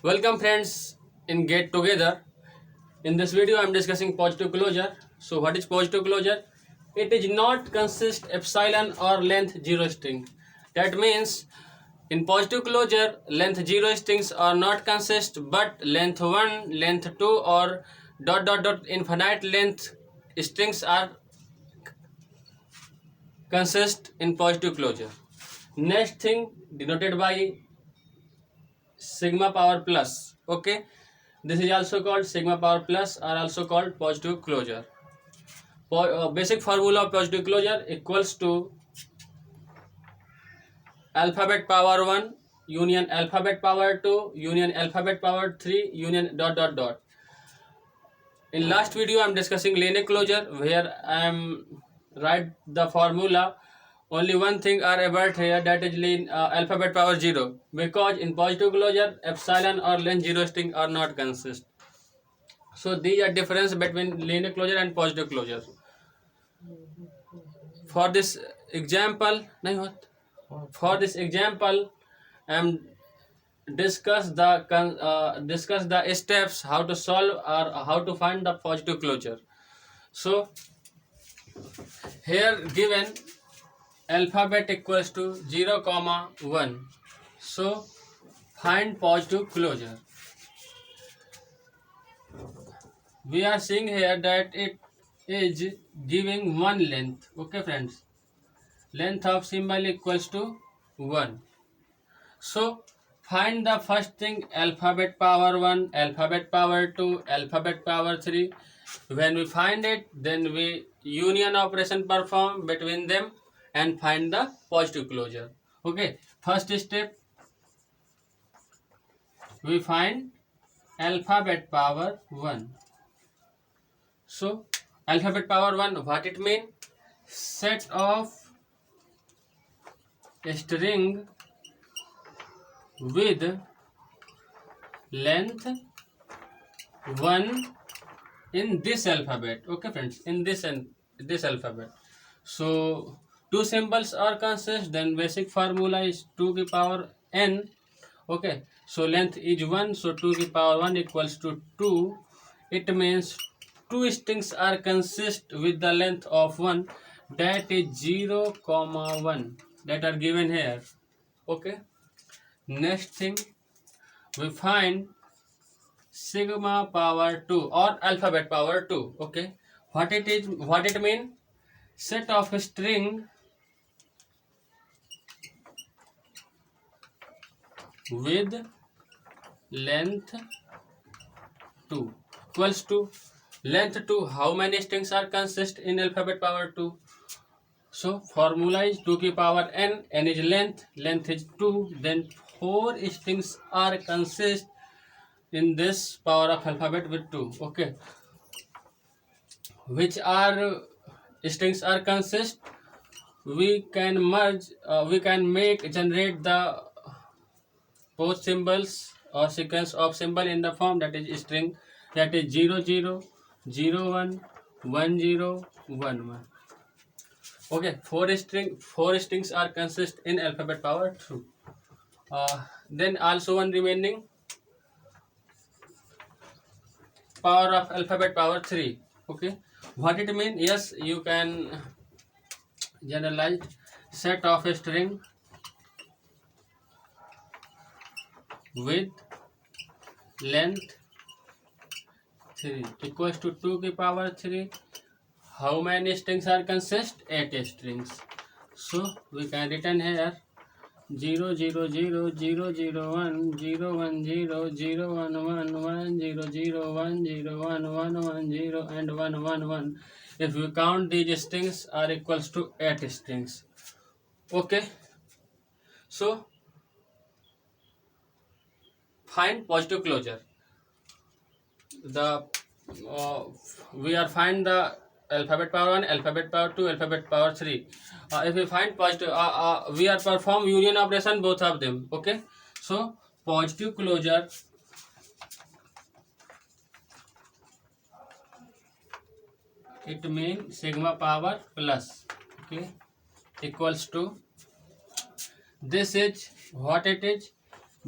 Welcome friends in Get Together. In this video I am discussing positive closure. So what is positive closure? It is not consist epsilon or length 0 string. That means in positive closure length 0 strings are not consist, but length 1, length 2 or infinite length strings are consist in positive closure. Next thing denoted by sigma power plus. Okay, this is also called sigma power plus, or also called positive closure. Basic formula of positive closure equals to alphabet power 1 union alphabet power 2 union alphabet power 3 union In last video I am discussing linear closure, where I am write the formula. Only one thing are abert here, that is alphabet power 0, because in positive closure epsilon or length 0 string are not consist. So these are difference between linear closure and positive closure. For this example, for this example, I am discuss the steps how to solve or how to find the positive closure. So here given alphabet equals to 0 comma 1. So find positive closure. We are seeing here that it is giving one length. Okay friends, length of symbol equals to 1. So find the first thing, alphabet power 1, alphabet power 2, alphabet power 3. When we find it, then we union operation perform between them and find the positive closure. Okay, first step, we find alphabet power 1. So alphabet power 1, what it mean? Set of string with length 1 in this alphabet. Okay friends, in this alphabet. So two symbols are consist, then basic formula is 2 to the power n. Okay, so length is 1, so 2 to the power 1 equals to 2. It means two strings are consist with the length of 1, that is 0 comma 1, that are given here. Okay, next thing, we find sigma power 2 or alphabet power 2. Okay, what it mean? Set of string with length 2 equals to length 2. How many strings are consist in alphabet power 2? So formula is 2 to the power n, n is length is 2, then 4 strings are consist in this power of alphabet with 2. Okay, which are strings are consist? We can merge, we can make generate the both symbols or sequence of symbol in the form, that is string, that is 0 0 0 1 1 0 1 1. Okay, four strings are consist in alphabet power 2. Then also one remaining power of alphabet power 3. Okay, what it mean? Yes, you can generalize set of a string with length 3 equals to 2 to the power 3. How many strings are consist? 8 strings. So we can written here 0 0 0 0 0 1 0 1 0 0 1 1 1 0 0 1 0 1 1 1 0 and 1 1 1. If we count, these strings are equals to 8 strings. Okay, so find positive closure. The we are find the alphabet power 1, alphabet power 2, alphabet power 3. If we find positive, we are perform union operation both of them. Okay, so positive closure it means sigma power plus, okay, equals to this is what it is,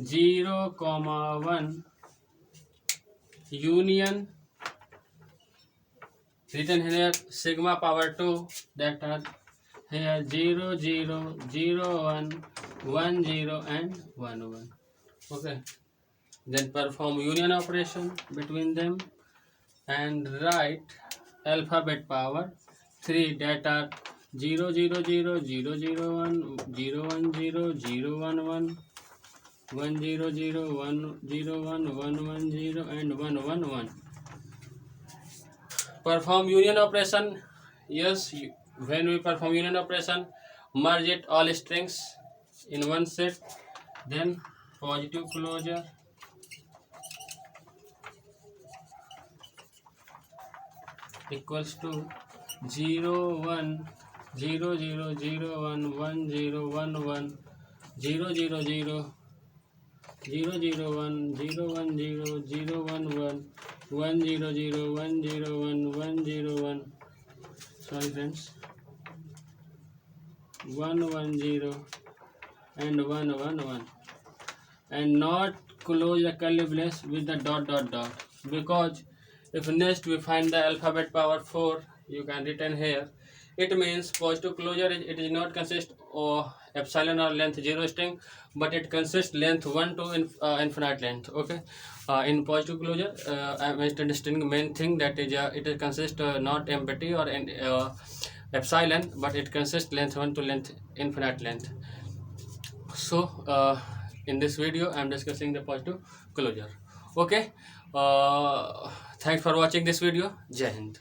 0, 1 union, written here sigma power 2, that are here 0, 0, 0, 1, 1, 0 and 1, 1. Okay, then perform union operation between them and write alphabet power 3, that are 0, 0, 0, 0, 0, 1, 0, 1, 0, 0, 1, 1, 1, 0, 0, 1, 0, 1, 1, 1, 0 and 1, 1, 1. Perform union operation. Yes, when we perform union operation, merge it all strings in one set, then positive closure equals to 0, 1, 0, 0, 0, 1, 1, 0, 1, 1, 0, 0, 0, 0, 0, 1, 0, 1, 0, 0, 1, 1, 1, 0, 0, 1, 0, 1, 1, 0, 1. Sorry friends, 1, 1, 0 and 1, 1, 1, and not close the curly brace with the dot dot dot, because if next we find the alphabet power 4, you can written here, it means positive closure it is not consist of epsilon or length 0 string, but it consists length 1 to infinite length. Okay, in positive closure I am understanding main thing that is it consists not empty or epsilon, but it consists length 1 to length infinite length. So in this video I am discussing the positive closure. Okay, thanks for watching this video. Jai Hind.